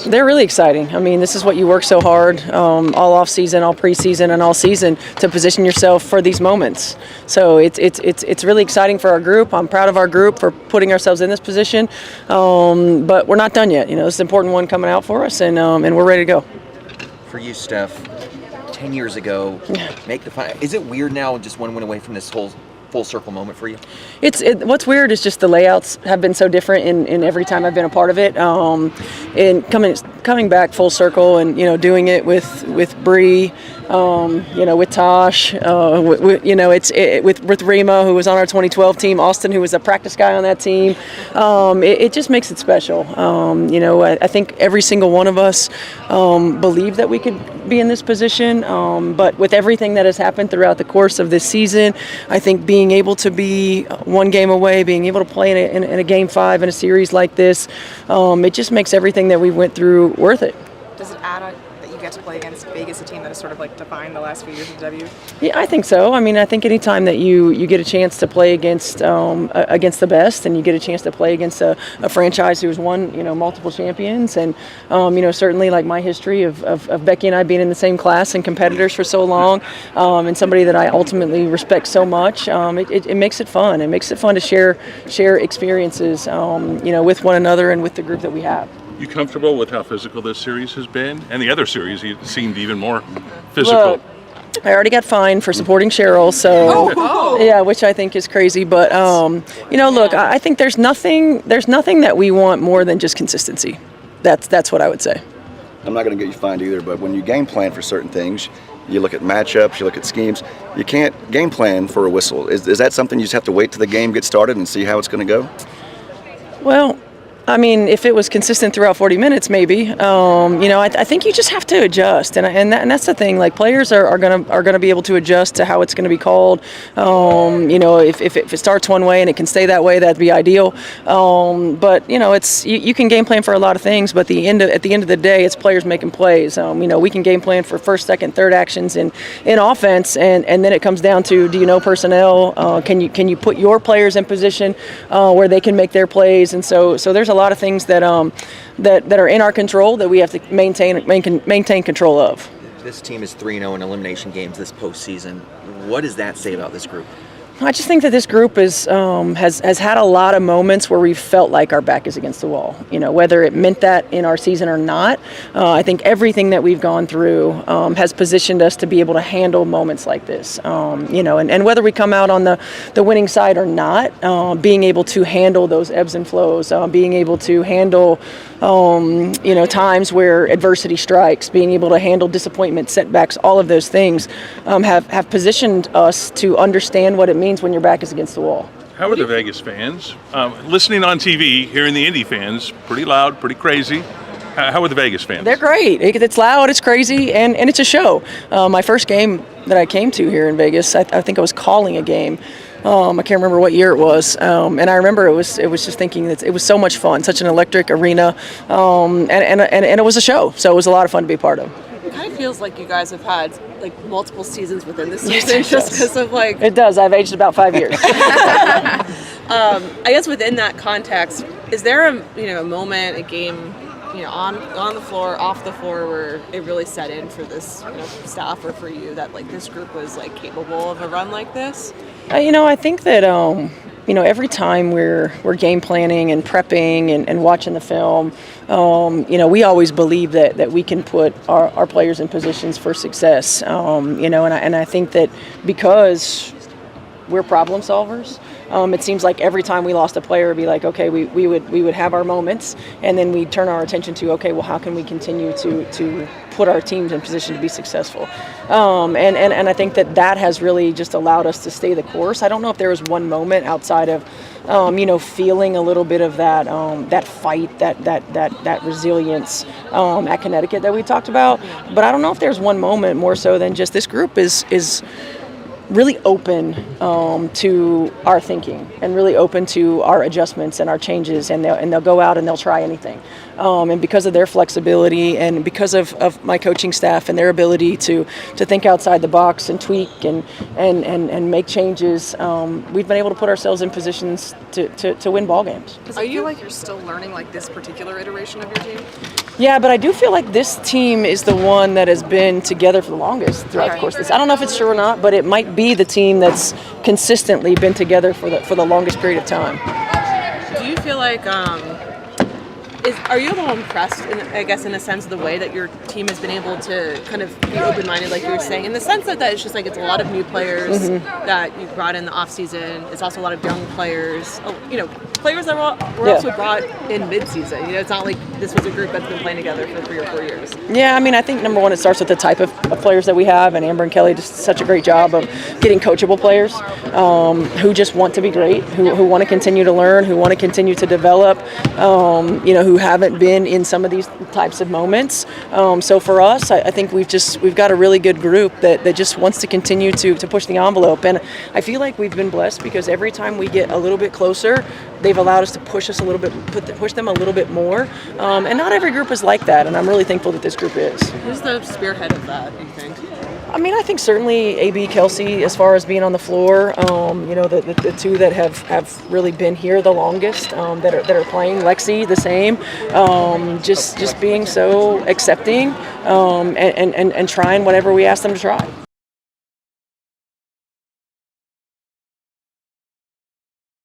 They're really exciting. I mean, this is what you work so hard all off season, all preseason, and all season to position yourself for these moments. So it's really exciting for our group. I'm proud of our group for putting ourselves in this position, but we're not done yet. You know, it's an important one coming out for us, and we're ready to go. For you, Steph, 10 years ago, make the final. Is it weird now, just one win away from this whole full circle moment for you? What's weird is just the layouts have been so different in every time I've been a part of it. And coming back full circle and doing it with Bree, with Tosh, with Rima, who was on our 2012 team, Austin, who was a practice guy on that team. It just makes it special. I think every single one of us believed that we could be in this position, but with everything that has happened throughout the course of this season, I think being able to be one game away, being able to play in a game 5 in a series like this, it just makes everything that we went through worth it. Does it add that you get to play against Vegas, a team that has sort of like defined the last few years of W? Yeah, I think so. I mean, I think anytime that you get a chance to play against the best, and you get a chance to play against a franchise who's won multiple champions, and certainly like my history of Becky and I being in the same class and competitors for so long, and somebody that I ultimately respect so much, it makes it fun. It makes it fun to share experiences with one another and with the group that we have. You comfortable with how physical this series has been? And the other series seemed even more physical. Look, I already got fined for supporting Cheryl, so yeah, which I think is crazy. But look, I think there's nothing that we want more than just consistency. That's what I would say. I'm not going to get you fined either, but when you game plan for certain things, you look at matchups, you look at schemes, you can't game plan for a whistle. Is that something you just have to wait till the game gets started and see how it's going to go? Well, I mean, if it was consistent throughout 40 minutes, maybe. I think you just have to adjust, and that's the thing. Like, players are gonna be able to adjust to how it's going to be called. If it starts one way and it can stay that way, that'd be ideal. But you can game plan for a lot of things, but at the end of the day, it's players making plays. We can game plan for first, second, third actions in offense, and then it comes down to, do you know personnel? Can you put your players in position where they can make their plays? And so there's a lot of things that are in our control that we have to maintain control of. This team is 3-0 in elimination games this postseason. What does that say about this group? I just think that this group has had a lot of moments where we've felt like our back is against the wall. Whether it meant that in our season or not, I think everything that we've gone through has positioned us to be able to handle moments like this. And whether we come out on the winning side or not, being able to handle those ebbs and flows, being able to handle times where adversity strikes, being able to handle disappointment, setbacks, all of those things have positioned us to understand what it means when your back is against the wall. How are the Vegas fans? Listening on TV, hearing the Indy fans, pretty loud, pretty crazy. How are the Vegas fans? They're great. It's loud, it's crazy, and it's a show. My first game that I came to here in Vegas, I think I was calling a game. I can't remember what year it was, and I remember it was just thinking that it was so much fun, such an electric arena, and it was a show, so it was a lot of fun to be a part of. It kind of feels like you guys have had like multiple seasons within this season, just because of like. It does. I've aged about 5 years. I guess within that context, is there a moment, a game, on the floor, off the floor, where it really set in for this staff or for you that like this group was like capable of a run like this? I think that every time we're game planning and prepping and watching the film, we always believe that we can put our players in positions for success. And I think that because we're problem solvers, it seems like every time we lost a player, it'd be like, okay, we would have our moments, and then we turn our attention to, okay, well, how can we continue to put our teams in position to be successful? And I think that has really just allowed us to stay the course. I don't know if there was one moment outside of, feeling a little bit of that fight, that resilience at Connecticut that we talked about. But I don't know if there's one moment more so than just this group is really open to our thinking and really open to our adjustments and our changes, and they'll go out and they'll try anything. And because of their flexibility and because of my coaching staff and their ability to think outside the box and tweak and make changes, we've been able to put ourselves in positions to win ball games. Does it feel like you're still learning like this particular iteration of your team? Yeah, but I do feel like this team is the one that has been together for the longest throughout the course of this. I don't know if it's true or not, but it might be the team that's consistently been together for the longest period of time. Do you feel like are you a little impressed, I guess, in a sense of the way that your team has been able to kind of be open-minded, like you were saying, in the sense that it's just like it's a lot of new players that you brought in the off-season. It's also a lot of young players, players that were also brought in mid-season. It's not like this was a group that's been playing together for 3 or 4 years. Yeah, I mean, I think number one, it starts with the type of players that we have, and Amber and Kelly did such a great job of getting coachable players who just want to be great, who want to continue to learn, who want to continue to develop, who haven't been in some of these types of moments. So for us, I think we've got a really good group that just wants to continue to push the envelope, and I feel like we've been blessed because every time we get a little bit closer, they've allowed us to push us a little bit, push them a little bit more, and not every group is like that, and I'm really thankful that this group is. Who's the spearhead of that, do you think? I mean, I think certainly AB, Kelsey, as far as being on the floor, the two that have really been here the longest, that are playing. Lexi, the same, just being so accepting and trying whatever we ask them to try.